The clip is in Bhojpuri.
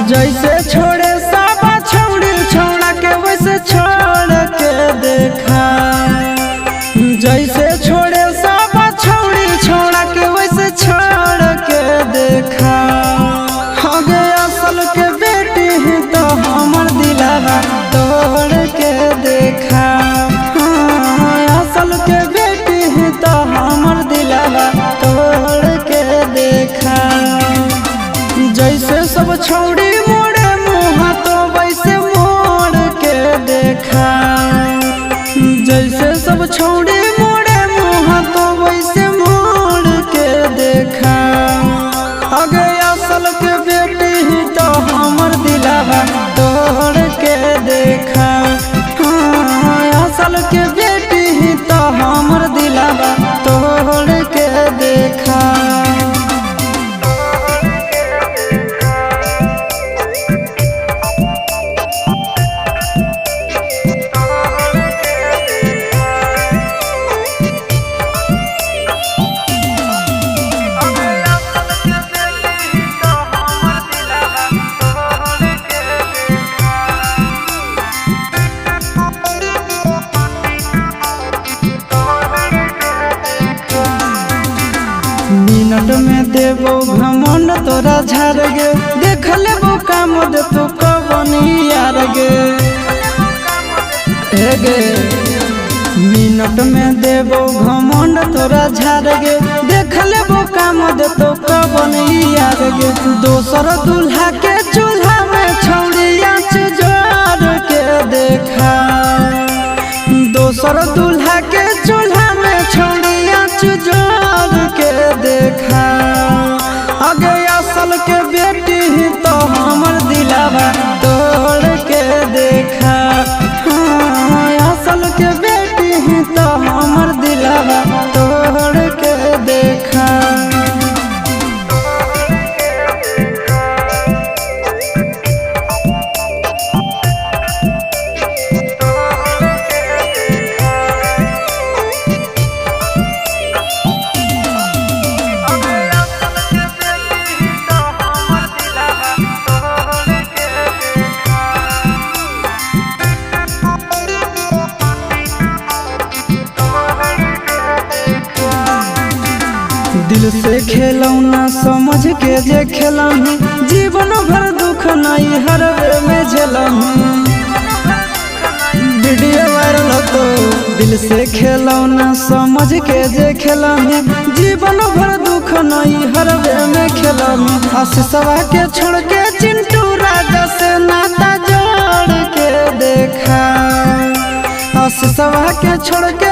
जैसे छोड़े साबा छौड़ी छौड़ा के वैसे छोड़ के देखा। जैसे छोड़े साबा छौड़ी छौड़ा के वैसे छोड़ के देखा। आगे असल के बेटी ही तो हमर दिलवा तोड़ के देखा। असल के बेटी ही तो हमर दिलवा तोड़ के देखा। जैसे सब छौड़ी मोड़े मुँह तो वैसे मोड़ के देखा। जैसे सब छौड़ी मोड़े मुँह तो वैसे मोड़ के देखा। आगे असल के बेटी ही तो हमर दिलवा तोड़ के देखा। असल के बेटी ही तो हमर दिलवा तोड़ के देखा। मिनट में देवो घमंड तोरा झाड़ गे। देख लेबो काम दे तू कबनी यार गे। गे मिनट में देवो घमंड तोरा झाड़ गे। देख लेबो काम दे तू कबनी यार गे। दोसर दूल्हा के चूल्हा में छौड़ी आँच जोड़ के देखा। दोसर दूल्हा के चूल्हा में छौड़ी आँच जोड़ के देखा। आगे असल के बेटी ही तो हमर दिलवा तोड़ के देखा। असल के बेटी ही तो हमर दिलवा तोड़ के देखा। दिल से खेलौना समझ के जे खेलही। जीवन भर दुख नहीं हरवे में झेलही। वीडियो वायरल हो तो दिल से खेलौना समझ के जे खेलही। जीवन भर दुख नहीं हरवे में खेलही। आशीषवा के छोड़ के चिंटू राजा से नाता जोड़ के देखा। आशीषवा के छोड़ के